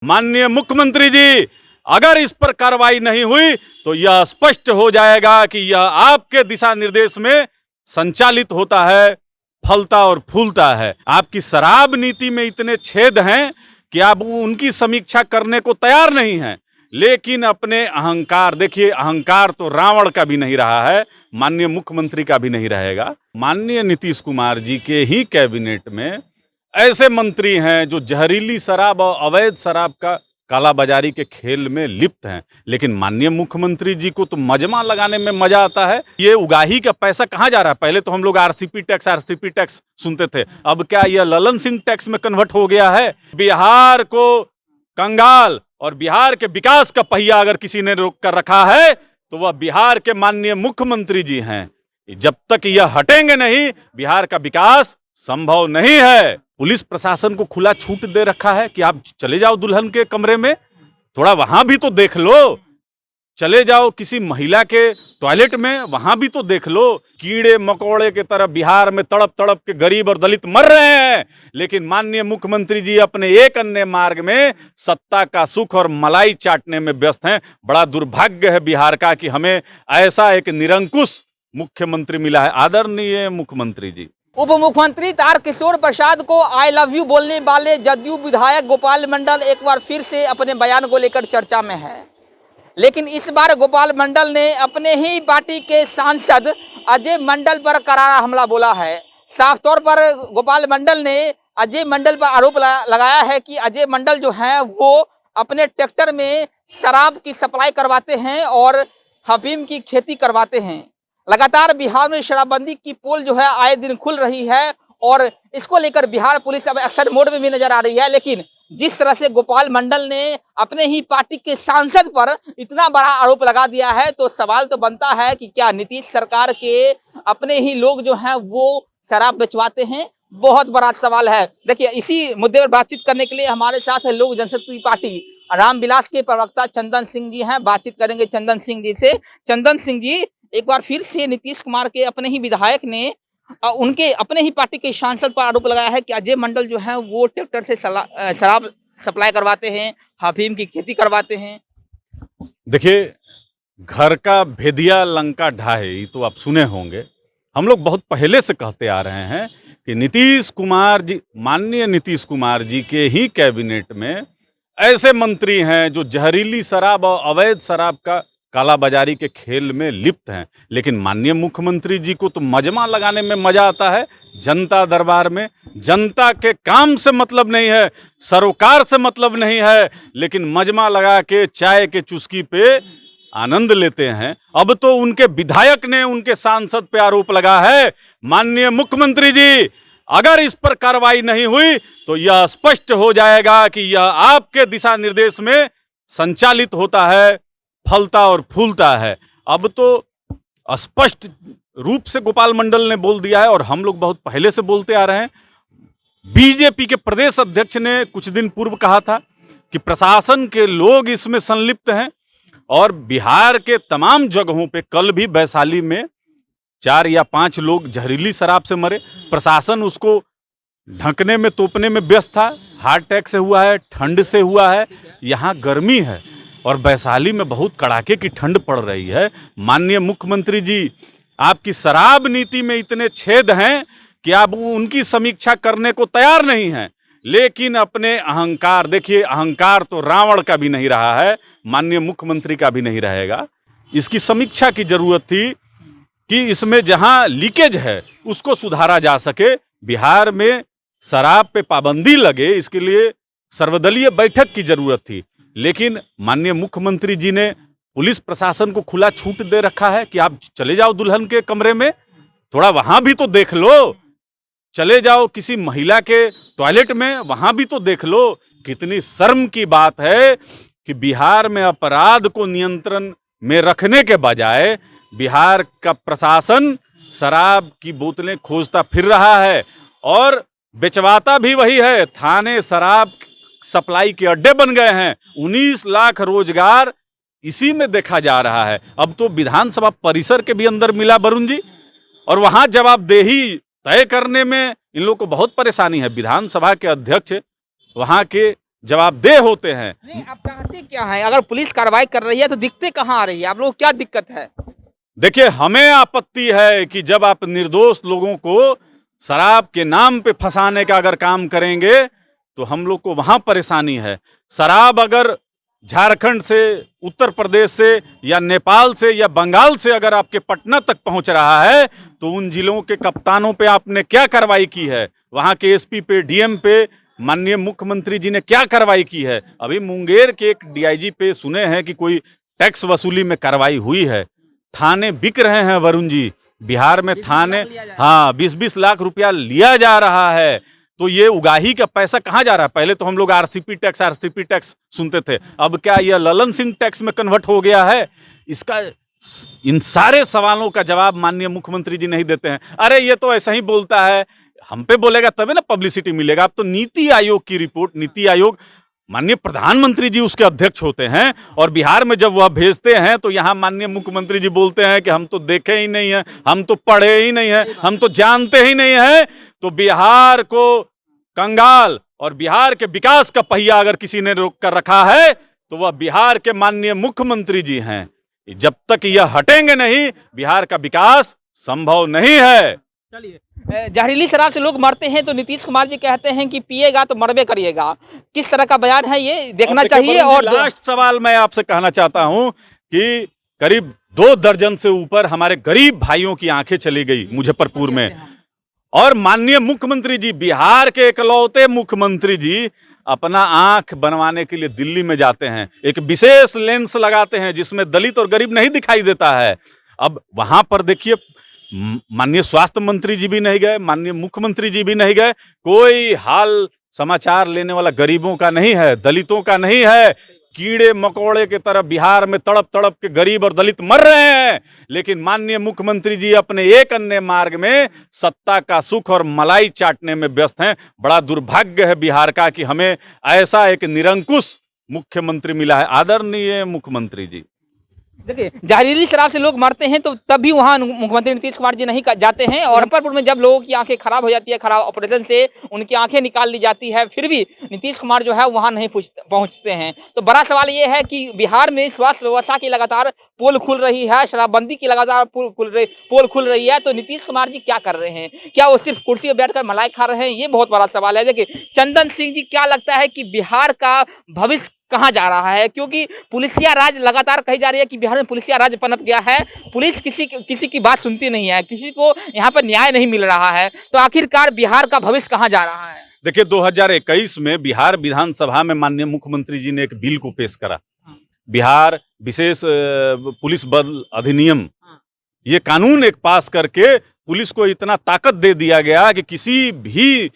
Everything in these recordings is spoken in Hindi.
माननीय मुख्यमंत्री जी, अगर इस पर कार्रवाई नहीं हुई तो यह स्पष्ट हो जाएगा कि यह आपके दिशा निर्देश में संचालित होता है, फलता और फूलता है। आपकी शराब नीति में इतने छेद हैं कि आप उनकी समीक्षा करने को तैयार नहीं हैं, लेकिन अपने अहंकार, देखिए अहंकार तो रावण का भी नहीं रहा है, माननीय मुख्यमंत्री का भी नहीं रहेगा। माननीय नीतीश कुमार जी के ही कैबिनेट में ऐसे मंत्री हैं जो जहरीली शराब और अवैध शराब का कालाबाजारी के खेल में लिप्त हैं, लेकिन माननीय मुख्यमंत्री जी को तो मजमा लगाने में मजा आता है। ये उगाही का पैसा कहाँ जा रहा है? पहले तो हम लोग आरसीपी टैक्स सुनते थे, अब क्या यह ललन सिंह टैक्स में कन्वर्ट हो गया है? बिहार को कंगाल और बिहार के विकास का पहिया अगर किसी ने रोक कर रखा है तो वह बिहार के माननीय मुख्यमंत्री जी हैं। जब तक यह हटेंगे नहीं, बिहार का विकास संभव नहीं है। पुलिस प्रशासन को खुला छूट दे रखा है कि आप चले जाओ दुल्हन के कमरे में, थोड़ा वहां भी तो देख लो। चले जाओ किसी महिला के टॉयलेट में, वहां भी तो देख लो। कीड़े मकोड़े की तरह बिहार में तड़प तड़प के गरीब और दलित मर रहे हैं, लेकिन माननीय मुख्यमंत्री जी अपने एक अन्य मार्ग में सत्ता का सुख और मलाई चाटने में व्यस्त हैं। बड़ा दुर्भाग्य है बिहार का कि हमें ऐसा एक निरंकुश मुख्यमंत्री मिला है। आदरणीय मुख्यमंत्री जी। उप मुख्यमंत्री तारकिशोर प्रसाद को आई लव यू बोलने वाले जदयू विधायक गोपाल मंडल एक बार फिर से अपने बयान को लेकर चर्चा में है, लेकिन इस बार गोपाल मंडल ने अपने ही पार्टी के सांसद अजय मंडल पर करारा हमला बोला है। साफ तौर पर गोपाल मंडल ने अजय मंडल पर आरोप लगाया है कि अजय मंडल जो हैं वो अपने ट्रैक्टर में शराब की सप्लाई करवाते हैं और अफीम की खेती करवाते हैं। लगातार बिहार में शराबबंदी की पोल जो है आए दिन खुल रही है और इसको लेकर बिहार पुलिस अब एक्शन मोड में भी नजर आ रही है। लेकिन जिस तरह से गोपाल मंडल ने अपने ही पार्टी के सांसद पर इतना बड़ा आरोप लगा दिया है, तो सवाल तो बनता है कि क्या नीतीश सरकार के अपने ही लोग जो हैं वो शराब बेचवाते हैं? बहुत बड़ा सवाल है। देखिए, इसी मुद्दे पर बातचीत करने के लिए हमारे साथ है लोक जनशक्ति पार्टी रामविलास के प्रवक्ता चंदन सिंह जी हैं। बातचीत करेंगे चंदन सिंह जी से। चंदन सिंह जी, एक बार फिर से नीतीश कुमार के अपने ही विधायक ने उनके अपने ही पार्टी के सांसद पर आरोप लगाया है कि अजय मंडल जो है वो ट्रैक्टर से शराब सप्लाई करवाते हैं, अफीम की खेती करवाते हैं। देखिए, घर का भेदिया लंका ढाहे, तो आप सुने होंगे। हम लोग बहुत पहले से कहते आ रहे हैं कि नीतीश कुमार जी, माननीय नीतीश कुमार जी के ही कैबिनेट में ऐसे मंत्री हैं जो जहरीली शराब और अवैध शराब का कालाबाजारी के खेल में लिप्त हैं, लेकिन माननीय मुख्यमंत्री जी को तो मजमा लगाने में मजा आता है। जनता दरबार में जनता के काम से मतलब नहीं है, सरोकार से मतलब नहीं है, लेकिन मजमा लगा के चाय के चुस्की पे आनंद लेते हैं। अब तो उनके विधायक ने उनके सांसद पे आरोप लगा है। माननीय मुख्यमंत्री जी, अगर इस पर कार्रवाई नहीं हुई तो यह स्पष्ट हो जाएगा कि यह आपके दिशा निर्देश में संचालित होता है, फलता और फूलता है। अब तो स्पष्ट रूप से गोपाल मंडल ने बोल दिया है और हम लोग बहुत पहले से बोलते आ रहे हैं। बीजेपी के प्रदेश अध्यक्ष ने कुछ दिन पूर्व कहा था कि प्रशासन के लोग इसमें संलिप्त हैं और बिहार के तमाम जगहों पे, कल भी वैशाली में 4 या 5 लोग जहरीली शराब से मरे। प्रशासन उसको ढकने में, तोपने में व्यस्त था। हार्ट अटैक से हुआ है, ठंड से हुआ है, यहाँ गर्मी है और वैशाली में बहुत कड़ाके की ठंड पड़ रही है। माननीय मुख्यमंत्री जी, आपकी शराब नीति में इतने छेद हैं कि आप उनकी समीक्षा करने को तैयार नहीं हैं, लेकिन अपने अहंकार, देखिए अहंकार तो रावण का भी नहीं रहा है, माननीय मुख्यमंत्री का भी नहीं रहेगा। इसकी समीक्षा की जरूरत थी कि इसमें जहां लीकेज है उसको सुधारा जा सके। बिहार में शराब पे पाबंदी लगे, इसके लिए सर्वदलीय बैठक की जरूरत थी, लेकिन माननीय मुख्यमंत्री जी ने पुलिस प्रशासन को खुला छूट दे रखा है कि आप चले जाओ दुल्हन के कमरे में, थोड़ा वहां भी तो देख लो। चले जाओ किसी महिला के टॉयलेट में, वहां भी तो देख लो। कितनी शर्म की बात है कि बिहार में अपराध को नियंत्रण में रखने के बजाय बिहार का प्रशासन शराब की बोतलें खोजता फिर रहा है और बेचवाता भी वही है। थाने शराब सप्लाई के अड्डे बन गए हैं। 19 लाख रोजगार इसी में देखा जा रहा है। अब तो विधानसभा परिसर के भी अंदर मिला वरुण जी, और वहां जवाबदेही तय करने में इन लोगों को बहुत परेशानी है। विधानसभा के अध्यक्ष वहां के जवाबदेह होते हैं। नहीं, आप चाहते क्या हैं? अगर पुलिस कार्रवाई कर रही है तो दिक्कतें कहाँ आ रही है? आप लोग क्या दिक्कत है? देखिए, हमें आपत्ति है कि जब आप निर्दोष लोगों को शराब के नाम पे फंसाने का अगर काम करेंगे तो हम लोग को वहां परेशानी है। शराब अगर झारखंड से, उत्तर प्रदेश से या नेपाल से या बंगाल से अगर आपके पटना तक पहुंच रहा है तो उन जिलों के कप्तानों पे आपने क्या कार्रवाई की है? वहां के एसपी पे, डीएम पे माननीय मुख्यमंत्री जी ने क्या कार्रवाई की है? अभी मुंगेर के एक डीआईजी पे सुने हैं कि कोई टैक्स वसूली में कार्रवाई हुई है। थाने बिक रहे हैं वरुण जी, बिहार में थाने, हाँ, 20-20 लाख रुपया लिया जा रहा है। तो ये उगाही का पैसा कहाँ जा रहा है? पहले तो हम लोग आरसीपी टैक्स सुनते थे, अब क्या यह ललन सिंह टैक्स में कन्वर्ट हो गया है? इसका, इन सारे सवालों का जवाब माननीय मुख्यमंत्री जी नहीं देते हैं। अरे ये तो ऐसा ही बोलता है, हम पे बोलेगा तभी ना पब्लिसिटी मिलेगा। अब तो नीति आयोग की रिपोर्ट, नीति आयोग माननीय प्रधानमंत्री जी उसके अध्यक्ष होते हैं और बिहार में जब वह भेजते हैं तो यहाँ माननीय मुख्यमंत्री जी बोलते हैं कि हम तो देखे ही नहीं है, हम तो पढ़े ही नहीं है, हम तो जानते ही नहीं है। तो बिहार को कंगाल और बिहार के विकास का पहिया अगर किसी ने रोक कर रखा है तो वह बिहार के माननीय मुख्यमंत्री जी हैं। जब तक यह हटेंगे नहीं, बिहार का विकास संभव नहीं है। चलिए, जहरीली शराब से लोग मरते हैं तो नीतीश कुमार जी कहते हैं कि पिएगा तो मरबे करिएगा। किस तरह का बयान है ये, देखना चाहिए। और लास्ट सवाल मैं आपसे कहना चाहता हूं कि करीब 2 दर्जन से ऊपर हमारे गरीब भाइयों की आंखें चली गई मुजफ्फरपुर में, और माननीय मुख्यमंत्री जी, बिहार के इकलौते मुख्यमंत्री जी, अपना आंख बनवाने के लिए दिल्ली में जाते हैं, एक विशेष लेंस लगाते हैं जिसमें दलित और गरीब नहीं दिखाई देता है। अब वहां पर देखिए, माननीय स्वास्थ्य मंत्री जी भी नहीं गए, माननीय मुख्यमंत्री जी भी नहीं गए, कोई हाल समाचार लेने वाला गरीबों का नहीं है, दलितों का नहीं है। कीड़े मकोड़े की तरह बिहार में तड़प तड़प के गरीब और दलित मर रहे हैं, लेकिन माननीय मुख्यमंत्री जी अपने एक अन्य मार्ग में सत्ता का सुख और मलाई चाटने में व्यस्त हैं। बड़ा दुर्भाग्य है बिहार का कि हमें ऐसा एक निरंकुश मुख्यमंत्री मिला है। आदरणीय मुख्यमंत्री जी, देखिए, जहरीली शराब से लोग मरते हैं तो तब भी वहाँ मुख्यमंत्री नीतीश कुमार जी नहीं जाते हैं, और मुजफ्फरपुर में जब लोगों की आंखें खराब हो जाती है, खराब ऑपरेशन से उनकी आंखें निकाल ली जाती है, फिर भी नीतीश कुमार जो है वहाँ नहीं पहुँचते हैं। तो बड़ा सवाल ये है कि बिहार में स्वास्थ्य व्यवस्था की लगातार पोल खुल रही है, शराबबंदी की लगातार पोल खुल रही है, तो नीतीश कुमार जी क्या कर रहे हैं? क्या वो सिर्फ कुर्सी पर बैठकर मलाई खा रहे हैं? ये बहुत बड़ा सवाल है। देखिए, चंदन सिंह जी, क्या लगता है कि बिहार का भविष्य कहाँ जा रहा है? क्योंकि पुलिसिया राज लगातार कही जा रही है कि बिहार में पुलिसिया राज पनप गया है, पुलिस किसी की बात सुनती नहीं है, किसी को यहाँ पर न्याय नहीं मिल रहा है। तो आखिरकार बिहार का भविष्य कहाँ जा रहा है? देखिए, 2021 में बिहार विधानसभा में माननीय मुख्यमंत्री जी ने एक बिल को पेश करा, बिहार विशेष पुलिस बल अधिनियम। ये कानून एक पास करके पुलिस को इतना ताकत दे दिया गया कि किसी भी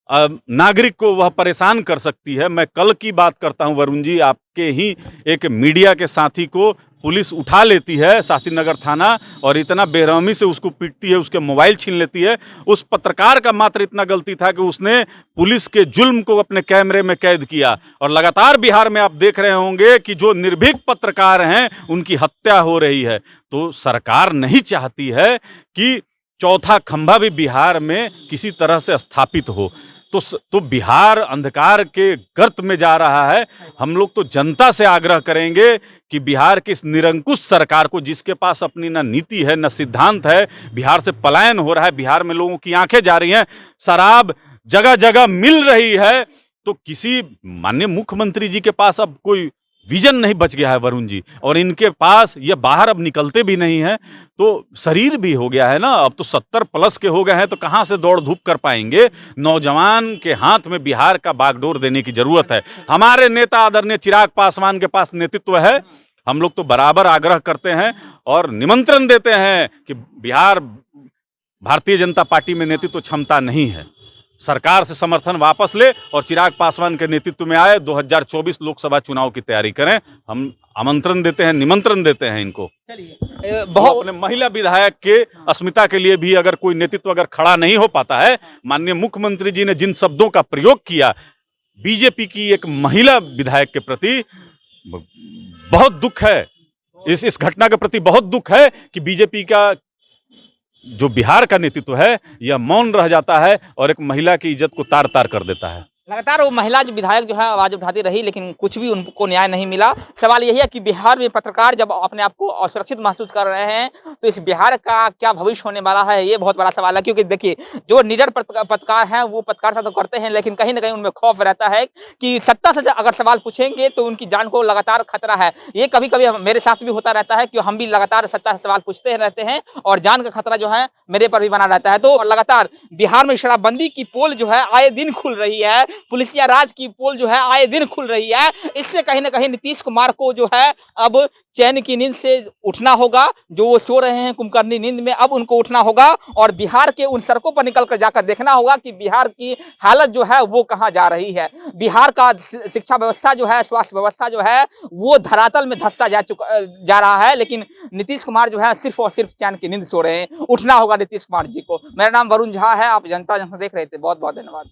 नागरिक को वह परेशान कर सकती है। मैं कल की बात करता हूं वरुण जी, आपके ही एक मीडिया के साथी को पुलिस उठा लेती है शास्त्री नगर थाना और इतना बेरहमी से उसको पीटती है, उसके मोबाइल छीन लेती है। उस पत्रकार का मात्र इतना गलती था कि उसने पुलिस के जुल्म को अपने कैमरे में कैद किया। और लगातार बिहार में आप देख रहे होंगे कि जो निर्भीक पत्रकार हैं उनकी हत्या हो रही है। तो सरकार नहीं चाहती है कि चौथा खंभा भी बिहार में किसी तरह से स्थापित हो। तो बिहार अंधकार के गर्त में जा रहा है। हम लोग तो जनता से आग्रह करेंगे कि बिहार की इस निरंकुश सरकार को, जिसके पास अपनी न नीति है न सिद्धांत है, बिहार से पलायन हो रहा है, बिहार में लोगों की आंखें जा रही हैं, शराब जगह जगह मिल रही है। तो किसी माननीय मुख्यमंत्री जी के पास अब कोई विजन नहीं बच गया है वरुण जी, और इनके पास ये बाहर अब निकलते भी नहीं हैं। तो शरीर भी हो गया है ना, अब तो 70 प्लस के हो गए हैं, तो कहाँ से दौड़ धूप कर पाएंगे? नौजवान के हाथ में बिहार का बागडोर देने की जरूरत है। हमारे नेता आदरणीय चिराग पासवान के पास नेतृत्व है। हम लोग तो बराबर आग्रह करते हैं और निमंत्रण देते हैं कि बिहार भारतीय जनता पार्टी में नेतृत्व क्षमता नहीं है, सरकार से समर्थन वापस ले और चिराग पासवान के नेतृत्व में आए, 2024 लोकसभा चुनाव की तैयारी करें। हम आमंत्रण देते हैं, निमंत्रण देते हैं इनको। चलिए, बहुत अपने महिला विधायक के अस्मिता के लिए भी अगर कोई नेतृत्व अगर खड़ा नहीं हो पाता है, माननीय मुख्यमंत्री जी ने जिन शब्दों का प्रयोग किया बीजेपी की एक महिला विधायक के प्रति, बहुत दुख है। इस घटना के प्रति बहुत दुख है कि बीजेपी का जो बिहार का नेतृत्व है यह मौन रह जाता है और एक महिला की इज्जत को तार तार कर देता है। लगातार वो महिला जो विधायक जो है आवाज उठाती रही, लेकिन कुछ भी उनको न्याय नहीं मिला। सवाल यही है कि बिहार में पत्रकार जब अपने आप को असुरक्षित महसूस कर रहे हैं, तो इस बिहार का क्या भविष्य होने वाला है, ये बहुत बड़ा सवाल है। क्योंकि देखिए, जो निडर पत्रकार हैं वो पत्रकारिता तो करते हैं, लेकिन कहीं न कहीं उनमें खौफ रहता है कि सत्ता से अगर सवाल पूछेंगे तो उनकी जान को लगातार खतरा है। ये कभी-कभी मेरे साथ भी होता रहता है कि हम भी लगातार सत्ता से सवाल पूछते रहते हैं और जान का खतरा जो है मेरे पर भी बना रहता है। तो लगातार बिहार में शराबबंदी की पोल जो है आए दिन खुल रही है, पुलिसिया राज की पोल जो है आए दिन खुल रही है। इससे कहीं न कहीं नीतीश कुमार को जो है अब चैन की नींद से उठना होगा। जो वो सो रहे हैं कुंभकर्णी नींद में, अब उनको उठना होगा और बिहार के उन सड़कों पर निकल कर जाकर देखना होगा कि बिहार की हालत जो है वो कहाँ जा रही है। बिहार का शिक्षा व्यवस्था जो है, स्वास्थ्य व्यवस्था जो है, वो धरातल में धंसता जा रहा है। लेकिन नीतीश कुमार जो है सिर्फ और सिर्फ चैन की नींद सो रहे हैं। उठना होगा नीतीश कुमार जी को। मेरा नाम वरुण झा है, आप जनता जंक्शन देख रहे थे। बहुत बहुत धन्यवाद।